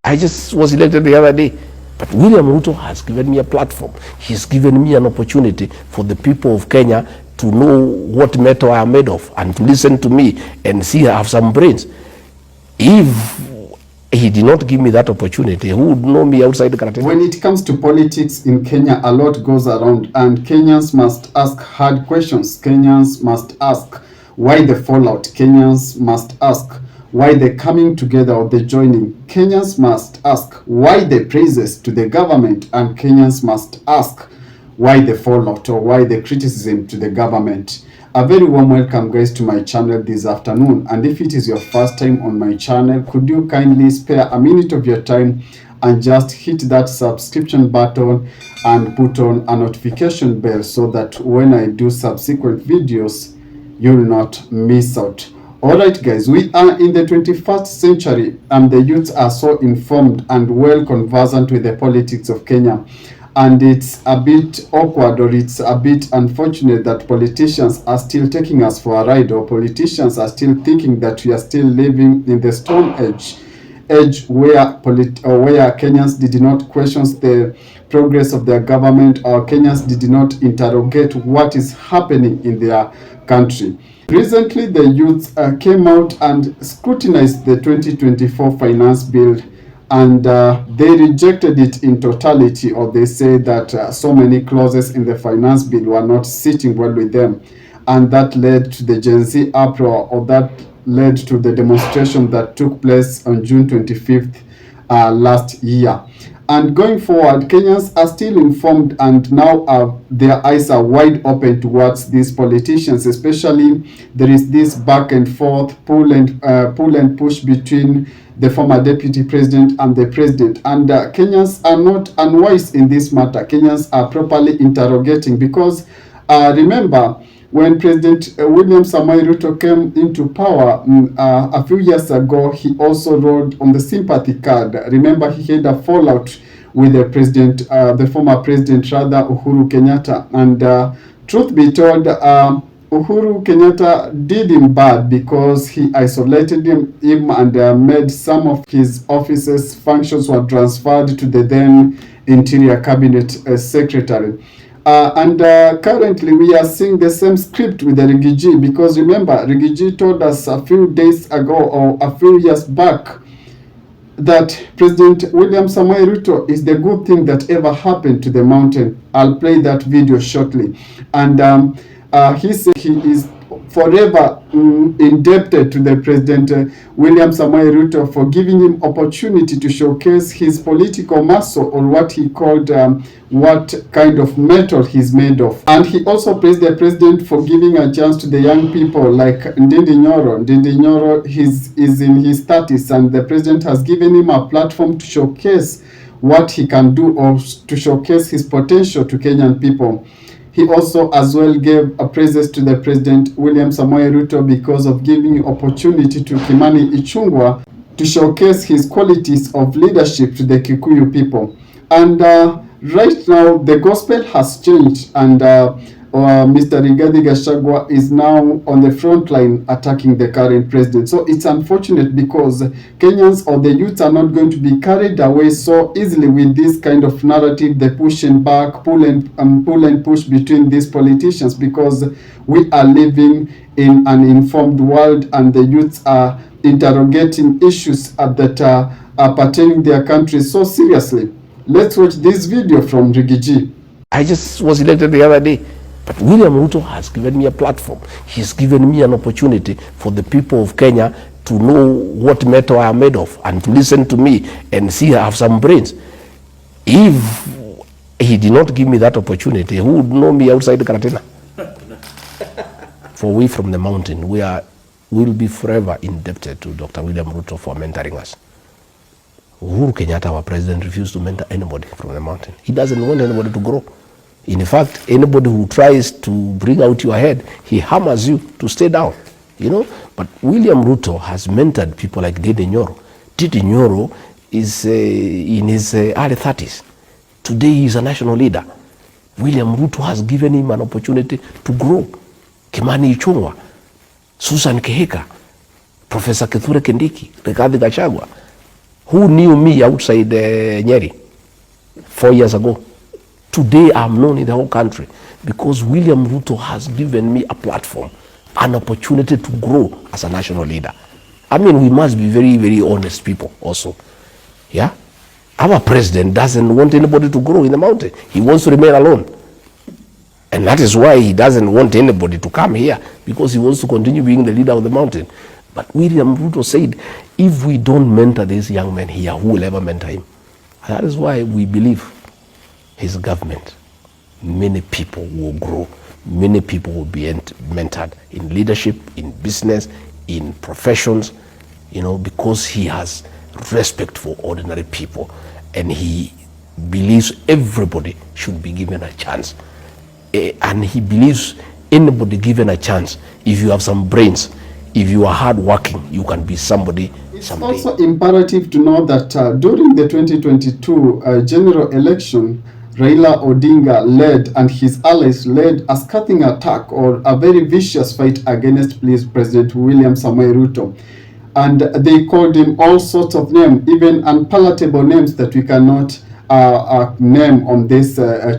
I just was elected the other day. But William Ruto has given me a platform. He's given me an opportunity for the people of Kenya to know what metal I am made of and to listen to me and see I have some brains. If he did not give me that opportunity, who would know me outside the Karatina? When it comes to politics in Kenya, a lot goes around, and Kenyans must ask hard questions. Kenyans must ask why the fallout. Kenyans must ask why the coming together or the joining. Kenyans must ask why the praises to the government, and Kenyans must ask why the fallout or why the criticism to the government. A very warm welcome, guys, to my channel this afternoon. And if it is your first time on my channel, could you kindly spare a minute of your time and just hit that subscription button and put on a notification bell so that when I do subsequent videos, you'll not miss out. Alright, guys, we are in the 21st century and the youths are so informed and well conversant with the politics of Kenya. And it's a bit awkward, or it's a bit unfortunate that politicians are still taking us for a ride, or politicians are still thinking that we are still living in the Stone Age where Kenyans did not question the progress of their government, or Kenyans did not interrogate what is happening in their country. Recently, the youth came out and scrutinized the 2024 finance bill, and they rejected it in totality, or they say that so many clauses in the finance bill were not sitting well with them, and that led to the Gen Z uproar, or that led to the demonstration that took place on June 25th last year. And going forward, Kenyans are still informed, and now their eyes are wide open towards these politicians. Especially, there is this back and forth, pull and push between the former deputy president and the president. And Kenyans are not unwise in this matter. Kenyans are properly interrogating, because remember, when President William Msamaha came into power a few years ago, he also rode on the sympathy card. Remember, he had a fallout with the president, the former president, rather, Uhuru Kenyatta. And truth be told, Uhuru Kenyatta did him bad, because he isolated him and made some of his offices functions were transferred to the then Interior Cabinet Secretary. Currently we are seeing the same script with the Rigathi, because remember, Rigathi told us a few days ago or a few years back that President William Msamaha is the good thing that ever happened to the mountain. I'll play that video shortly. And he said he is forever indebted to the President William Msamaha for giving him opportunity to showcase his political muscle, or what he called what kind of metal he's made of. And he also praised the president for giving a chance to the young people like Ndindi Nyoro. Ndindi Nyoro is in his 30s, and the president has given him a platform to showcase what he can do, or to showcase his potential to Kenyan people. He also as well gave a praises to the President William Msamaha because of giving opportunity to Kimani Ichung'wah to showcase his qualities of leadership to the Kikuyu people. And right now the gospel has changed, and Mr. Rigathi is now on the front line attacking the current president. So it's unfortunate, because Kenyans or the youth are not going to be carried away so easily with this kind of narrative, the push and back, pull and push between these politicians, because we are living in an informed world, and the youths are interrogating issues that are pertaining their country so seriously. Let's watch this video from Rigathi. I just was elected the other day. But William Ruto has given me a platform. He's given me an opportunity for the people of Kenya to know what metal I am made of and to listen to me and see I have some brains. If he did not give me that opportunity, who would know me outside the Karatina? For we from the mountain, will be forever indebted to Dr. William Ruto for mentoring us. Uhuru Kenyatta, our president, refused to mentor anybody from the mountain. He doesn't want anybody to grow. In fact, anybody who tries to bring out your head, he hammers you to stay down, you know. But William Ruto has mentored people like Ndindi Nyoro. Ndindi Nyoro is in his early 30s. Today he is a national leader. William Ruto has given him an opportunity to grow. Kimani Ichung'wah, Susan Kehika, Professor Kithure Kindiki, Rigathi Gachagua. Who knew me outside Nyeri 4 years ago? Today I'm known in the whole country because William Ruto has given me a platform, an opportunity to grow as a national leader. I mean, we must be very, very honest people also. Yeah? Our president doesn't want anybody to grow in the mountain. He wants to remain alone. And that is why he doesn't want anybody to come here, because he wants to continue being the leader of the mountain. But William Ruto said, if we don't mentor this young man here, who will ever mentor him? And that is why we believe his government, many people will grow, many people will be mentored in leadership, in business, in professions, you know, because he has respect for ordinary people and he believes everybody should be given a chance. And he believes anybody given a chance, if you have some brains, if you are hardworking, you can be somebody someday. It's also imperative to know that during the 2022 general election, Raila Odinga led and his allies led a scathing attack or a very vicious fight against President William Samoei Ruto. And they called him all sorts of names, even unpalatable names that we cannot name on this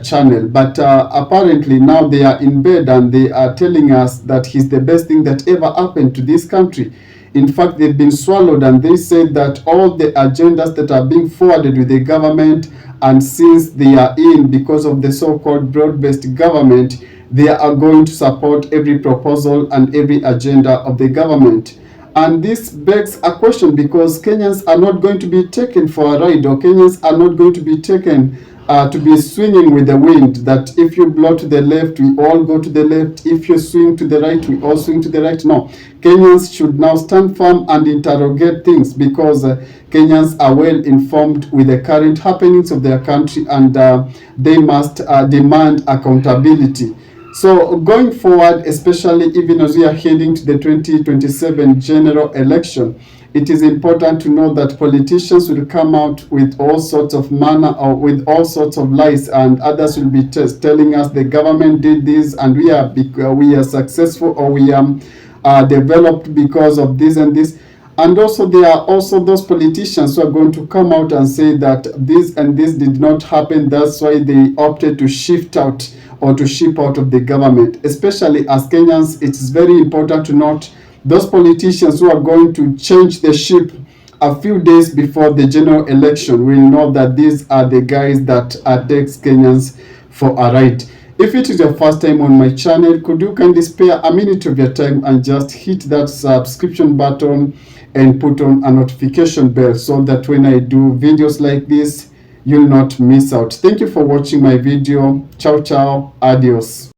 channel. But apparently now they are in bed and they are telling us that he's the best thing that ever happened to this country. In fact, they've been swallowed, and they said that all the agendas that are being forwarded with the government, and since they are in because of the so-called broad-based government, they are going to support every proposal and every agenda of the government. And this begs a question, because Kenyans are not going to be taken for a ride, or Kenyans are not going to be taken to be swinging with the wind, that if you blow to the left, we all go to the left. If you swing to the right, we all swing to the right. No, Kenyans should now stand firm and interrogate things, because Kenyans are well informed with the current happenings of their country, and they must demand accountability. So going forward, especially even as we are heading to the 2027 general election, it is important to know that politicians will come out with all sorts of manner or with all sorts of lies, and others will be telling us the government did this and we are successful, or we are developed because of this and this. And also there are also those politicians who are going to come out and say that this and this did not happen, that's why they opted to shift out or to ship out of the government. Especially as Kenyans, it's very important to note those politicians who are going to change the ship a few days before the general election will know that these are the guys that takes Kenyans for a ride. If it is your first time on my channel, could you kindly spare a minute of your time and just hit that subscription button and put on a notification bell, so that when I do videos like this, you'll not miss out. Thank you for watching my video. Ciao, ciao. Adios.